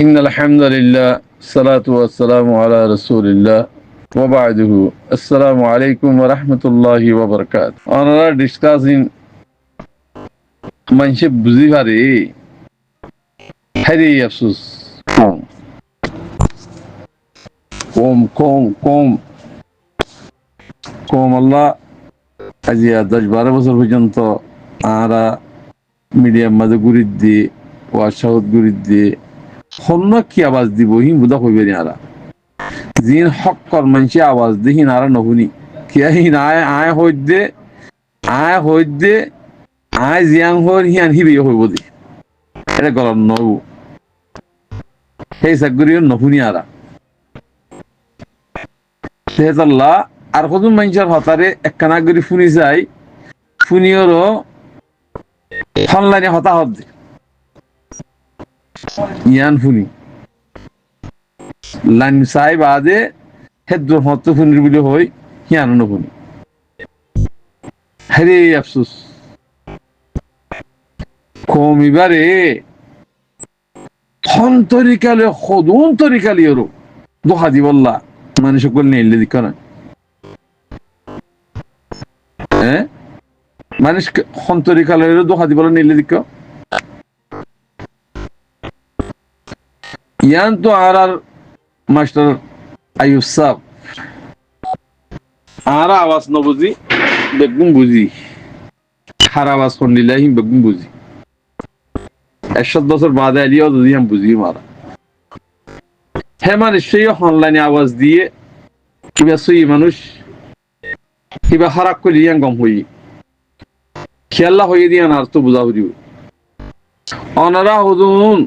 إن الحمد لله الصلاة والسلام على رسول الله وبعده السلام عليكم ورحمة الله وبركاته. Honorable discussing মানুষে বুঝি পারে হারি আফসোস কম কম কম কম কম আল্লাহ আজিয়া 10-12 বছর পর্যন্ত আরা মিডিয়ার মাঝে গুড়ি দিয়ে ওয়াসাউদ গুড়ি দিয়ে হন্য কি আওয়াজ দিব হিম বুধা কইবে নি আরা জিন হক কর মানুষে আওয়াজ দিহিন আরা নহুনি কিয়া হিন আয় হইদে আয় জিয়াং হর হিয়ান হিবে হইব দি এটা গরম নব সেই সাগুরিও নহুনি আরা সেহেতাল্লাহ আর কত মানুষের হতারে একখানা করে ফুনি যায় ফুনিওরও অনলাইনে হতাহত দে ইয়ান ফুনি লাইন চাই বাদে হেদ্র হত ফুনির বলে হই হিয়ান নফুনি হেরে আফসোস কমিবারে থন তরিকালে খদুন তরিকালি ওরো দোহা দিবল্লা মানে সকল নেইলে দিক না হ্যাঁ মানুষ হন্তরিকালে দোহা দিবল নেইলে দিক ইয়ান তো আর মাস্টার আয়ুব সাহ আর আওয়াজ ন বুঝি বেগুন বুঝি হার আওয়াজ শুনলিলে হিম বেগুন বুঝি 100 বছর বাদে আলিও যদি আমি বুঝি মারা হ্যাঁ মানুষ সেই অনলাইনে আওয়াজ দিয়ে কিবা সুই মানুষ কিবা হারাক করে ইয়ান গম হই খেয়াল্লা হয়ে দিয়ে আর তো বুঝা বুঝিব অনারা হদুন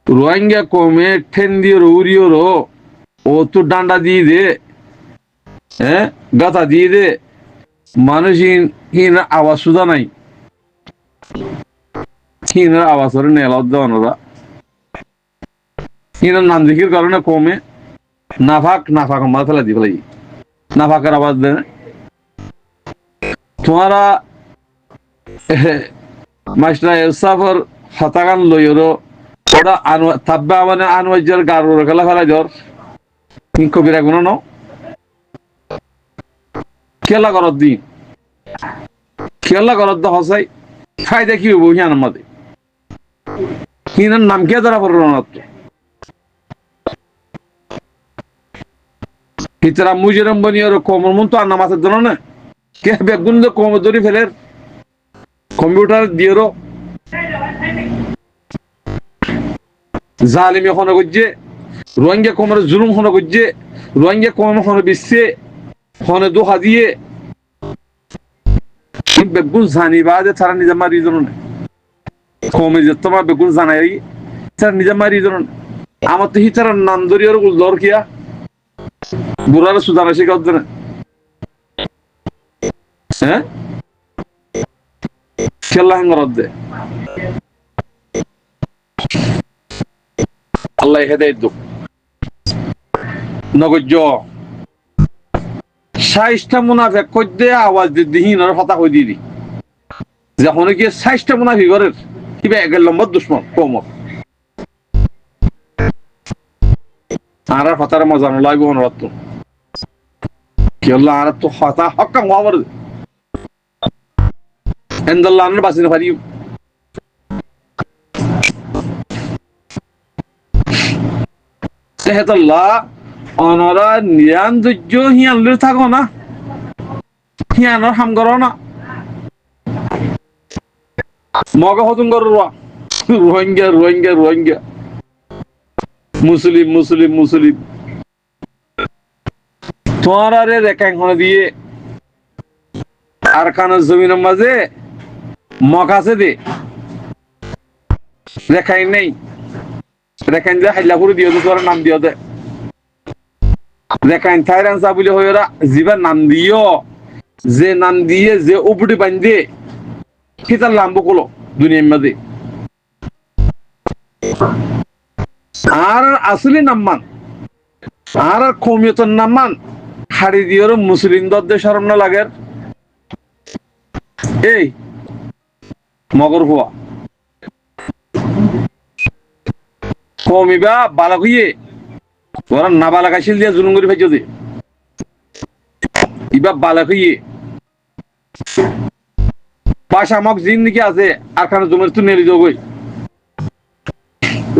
রোহিঙ্গা কমে ঠেন দিয়ে রৌরিও রো ও তো ডান্ডা দিয়ে দে হ্যাঁ গাথা দিয়ে দে মানুষ হিন আওয়াজ সুদা নাই হিনের আওয়াজ করে নেলাদ দে অনারা হিনের নাম দেখির কারণে কমে নাফাক মাথা ফেলা দিয়ে ফেলাই নাফাকের আওয়াজ দেয় তোমারা মাস্টার এলসাফর হতাগান লইরো ওরা তাব্বা মানে আনওয়াজের গারুর খেলা ফেলা জ্বর কবিরা গুণ ন খেলা করত দিন খেলা করত হসাই ফায়দা কি হইব হিয়ান আমাদের হিনার নাম কে ধরা পড়ল না হিতরা মুজিরম বনিয়র কোমর মন তো আর নামাজের জন্য না কে বেগুন যে কোমর ধরে ফেলের কম্পিউটার দিয়েরো জালিম এখন করছে রোহিঙ্গা কোমর জুলুম হন করছে রোহিঙ্গা কোমর হন বিশ্বে হনে দোহা দিয়ে বেগুন জানি বাদে তারা নিজে মারি জন না কমে যে তোমার বেগুন জানাই তারা নিজে মারি জন আমার তো হিতার নাম ধরিয়ার দর কিয়া বুড়ার সুদানা শিখাও না হ্যাঁ খেলা হেঙ্গরত দে আল্লাহ হেদায়েত দো নগজ্য সাইজটা মুনাফিক কই দে আওয়াজ দিহিন আর কথা কই দিদি যখন কি সাইজটা মুনাফিক করের কিবা এগের লম্বা দুশ্মন কম আর কথার মজা ন লাগবে অনুরোধ তো কি আল্লাহ আর তো কথা হক্কা মাওয়ার এন্দাল্লাহ আনর বাসিন পারি সেহেতাল্লাহ অনরা নিয়ান ধৈর্য হিয়ান লই থাকো না হিয়ানর হাম করো না মগ হতুন করো রোহিঙ্গা মুসলিম তোমার আরে রেখাং দিয়ে আর কানের জমিনের মাঝে মগ আছে দে রেখাই নেই রেখাইন যে হাইলা করে দিও তোর নাম দিও দে রেখাইন থাইরান সা বলে হই ওরা জিবার নাম দিও যে নাম দিয়ে যে উপটি বান্ধে কিতার লাম্ব কলো দুনিয়ার মধ্যে আর আসলে নাম্মান আর কমিয়তর নাম্মান হাড়ি দিওর মুসলিম দদ্দে শরম না লাগের এই মগর হুয়া কমিবা বালক হইয়ে ওরা না বালক আসিল দিয়া জুলুম করে ফেলছো দে ইবা বালক হইয়ে পাশা মক জিন্দিগি আছে আর খানে জমির তো নেলি যোগই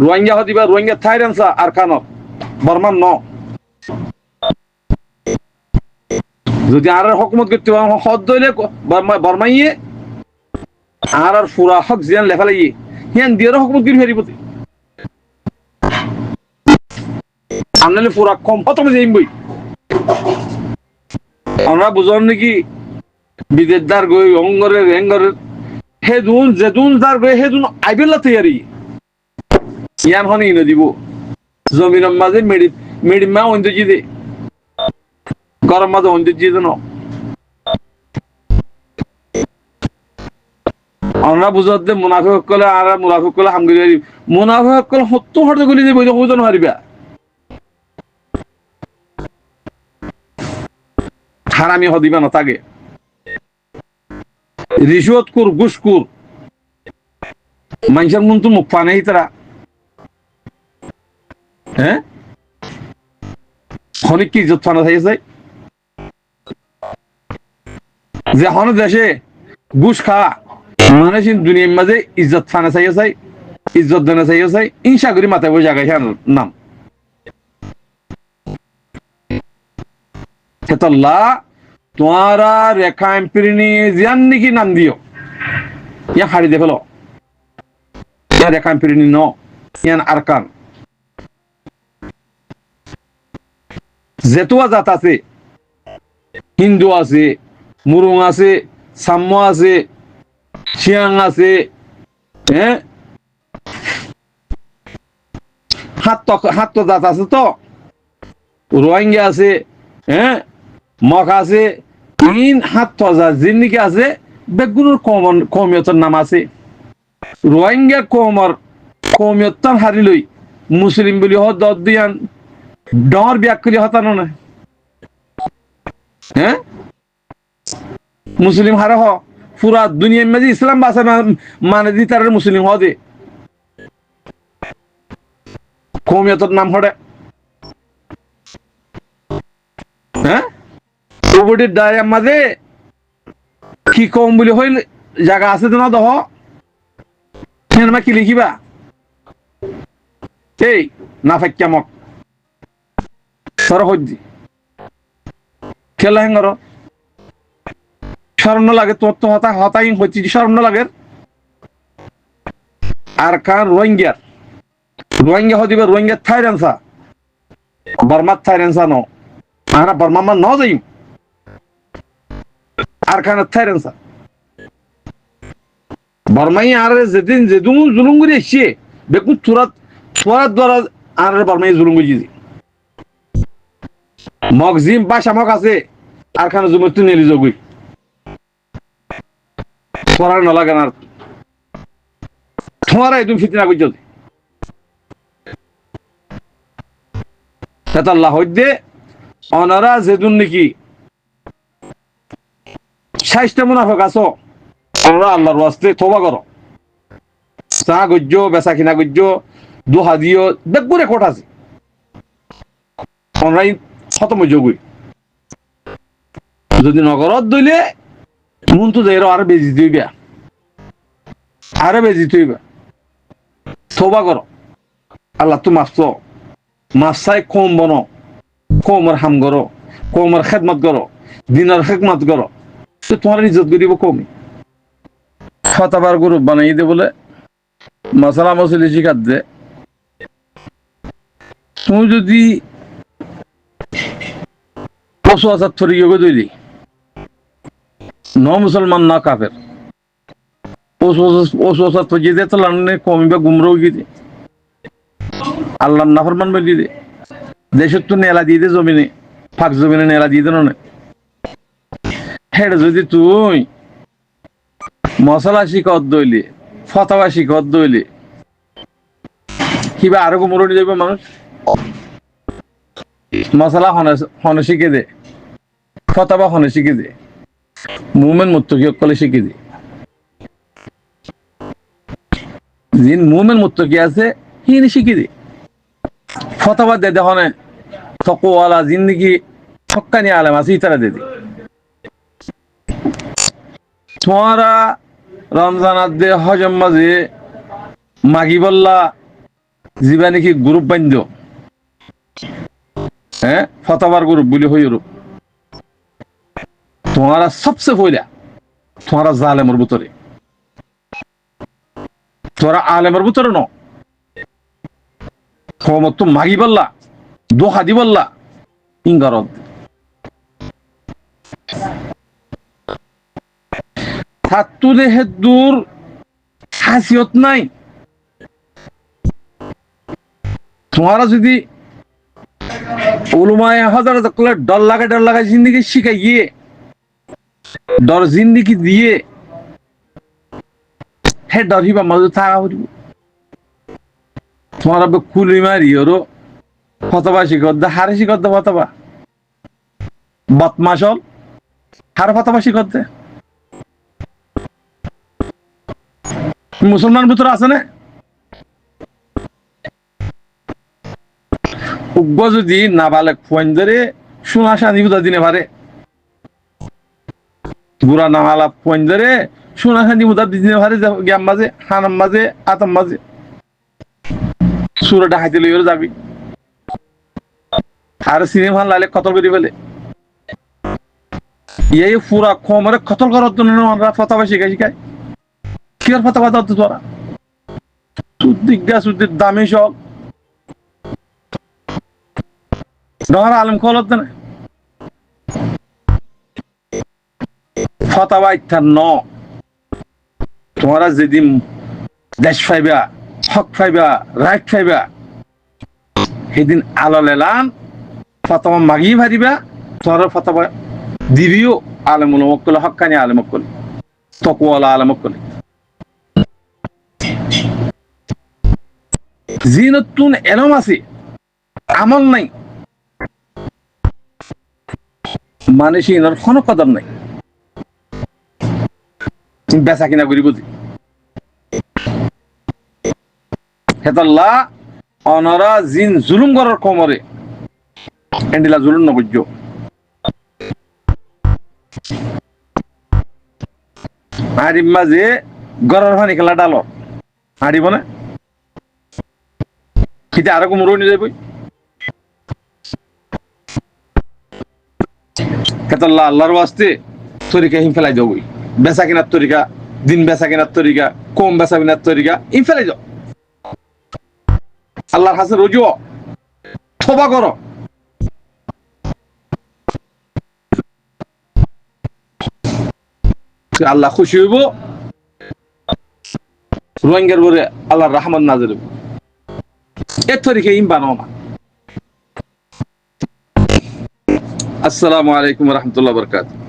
রোহিঙ্গা হদিবা রোহিঙ্গা থাইরেন্সা আর খান বর্মান ন যদি আর হকুমত করতে হদ দইলে বর্মাইয়ে আর ফুরা হক জিয়ান লেফালাইয়ে হিয়ান দিয়ে হকুমত করে ফেরিব আনলে পুরা কম প্রথমে যাইম বই আমরা বুঝলাম নাকি বিদেশ দার গই অঙ্গরের এঙ্গরের হেদুন যেদুন দার গই হেদুন আইবেলা তৈরি ইয়ান হনি ইনো দিব জমিনের মাঝে মেডিমা অঞ্জি দে গরম মাঝে অঞ্জি দে ন আমরা বুঝাত দে মুনাফিক কলে আর মুনাফিক কলে হামগিরি মুনাফিক কলে 70 হরতে গলি যে বইতে বুঝন হারিবা হারামি হদিবা না তাকে রিশওয়াত কুর ঘুষকুর মানুষের মন তো মুখ পানে তারা হ্যাঁ অনেক কি ইজ্জত ফানা থাইছে যে হন দেশে ঘুষ খা মানুষ দুনিয়ার মাঝে ইজ্জত ফানা চাইছে ইজ্জত দেনা চাইছে ইনশা করি মাথায় বসে জায়গায় নাম হেতাল্লাহ তোমারা রেখা এম্পিরিনি জিয়ান নাকি নাম দিও ইয়া হাড়ি দে ফেলো ইয়া রেখা এম্পিরিনি ন ইয়ান আরকান যেতুয়া জাত আছে হিন্দু আছে মুরুং আছে সাম্য আছে শিয়াং আছে হ্যাঁ হাত জাত আছে তো রোহিঙ্গা আছে হ্যাঁ মক আছে তিন হাত জাত জিন্দিগি আছে বেগুনের কৌমিয়তের নাম আছে রোহিঙ্গা কৌমিয়তান হারি লই মুসলিম বলি দিয়ান ডর ব্যাকলি হতানো না হ্যাঁ মুসলিম হারা হ পুরা দুনিয়ার মাঝে ইসলাম বাসা মানে দি তার মুসলিম দে কৌমিয়তের নাম হড়ে হ্যাঁ ওবডির দায়ের মাঝে কি কম বলি হইল জায়গা আছে তো না দহ কি লিখিবা এই না ফাক্যামক সর হজ্জি খেলা হেঙ্গর শরম লাগে তোর তো হতাই হচ্ছি শরম লাগে আর কার রোহিঙ্গা হদিবে রোহিঙ্গা থাইরেন্সা বর্মার থাইরেন্সা ন আমরা বর্মা ন যাই আর খান থাইরেন্সা বর্মাই আর যেদিন যেদুন জুলুম করে এসছে বেকুন তুরাত দ্বারা আর বর্মাই জুলুম করে মগ জিম বাসা মগ আছে আর খানে জমির তুই নেলি যোগই তোরার নলাগে না তোমারা একদম ফিতনা করছ আল্লাহ হইদে অনারা যেদুন নাকি 60টা মুনাফিক আছো তোমরা আল্লাহর ওয়াস্তে তওবা করো চা গজ্জ বেচা কিনা গজ্জ দুহা দিও বেগুরে কোট আছে অনলাইন খতম যোগই যদি নগরত দইলে মন তো যাইরো আর বেজি দিবা আরে বেজি দিবা তওবা করো আল্লাহ তো মাফসাই কম বনো কমর হাম করো কমর খেদমত করো দিনের খেদমত করো তো তোমার ইজ্জত করিব কমি ফতাবার গ্রুপ বানাই দে বলে মশলা মশলি শিখাত দে তুমি যদি 75 ইয়ে দইলি ন মুসলমান না কাফের 75 যে তো লানে কমিবা গুমরাও গিয়ে আল্লাহ নাফরমান বলি দে দেশের তো নেলা দিয়ে দে জমিনে ফাঁক জমিনে নেলা দিয়ে দে না হেড যদি তুই মশলা শিখত দইলে ফতাবা শিখত দইলে কিবা আরো গুমরনি যাবে মানুষ মশলা হনে শিখে দে ফতাবা হনে শিখে দে মুমেন মুত্তকি কলে শিখে দে যিন মুমেন মুত্তকি আছে হিনি শিখে দে ফতোয়া দে দেখনে তকওয়ালা জিন্দেগি হক্কানি আলেম আছে ইতারা দে দি তোমারা রমজানাত দে হজম মাঝে মাগি বললা জিবা নাকি গ্রুপ বান্ধ হ্যাঁ ফতোয়ার গ্রুপ বলি হই তোমারা সবচেয়ে পয়লা তোমারা জালেমের ভিতরে তোরা আলেমের ভিতরে ন তোমার তো মাগি বললা দোহা দি বললা ইঙ্গারত ছাত্রদের হেদুর হাসিয়ত নাই তোমারা যদি উলুমায় হাজার করলে ডর লাগায় জিন্দিগি শিখাই গিয়ে ডর জিন্দিগি দিয়ে হে ডর হিবা মাঝে থাকা করিব তোমার কুলি মারি ওরো ফতবা শিখর দে হারে শিখর দে ফতবা বদমাশল হার ফতবা শিখর দে মুসলমান ভিতরে আছে না উগ্র যদি নাবালেক ফোন ধরে সোনা শানি বুঝা দিনে পারে বুড়া নামালা ফোন ধরে সোনা শানি বুঝা দিনে পারে গ্যাম মাঝে হানাম মাঝে আতম মাঝে সুরা ডাকাইতে লইও যাবি আর সিনেমা লাইলে কতল করে ফেলে এই পুরা কমরে কতল করার জন্য আমরা ফতোয়া শিখায় কি আর ফতোয়া দাও তোরা সুদ্দির দামি সব ডর আলম কলত না ফতোয়া ইত্যার ন তোমরা যেদিন দেশ পাইবা হক পাইবা রাইট পাইবা সেদিন আলো লেলান ফতোয়া মাগি ভারিবা তোর ফতোয়া দিবিও আলেম উলামা কলে হক্কানি আলেম কলে তকওয়ালা আলেম কলে জিনতুন এলম আছে আমল নাই মানুষ ইনার কোনো কদর নাই বেচা কিনা করি বুঝি হেতাল্লাহ অনরা জিন জুলুম করার কমরে এন্ডিলা জুলুম নবুজ্জ হাড়ির মাঝে গড়ার পানি খেলা ডালো হাড়িব না কিন্তু আরো কুমড়ো নিয়ে যাবই হেতাল্লাহ আল্লাহর ওয়াস্তে তরিকা হিম ফেলাই যাবই বেচা কিনার তরিকা দিন বেচা কিনার তরিকা কম বেচা কিনার তরিকা হিম ফেলাই যাও আল্লাহর কাছে রুজুও তওবা করো আল্লাহ খুশি হইব রোহিঙ্গার বলে আল্লাহর রহমত নাজিল হইব এর তরিকা ইম বানাও না আসসালামু আলাইকুম ওয়া রাহমাতুল্লাহি ওয়া বারাকাতুহু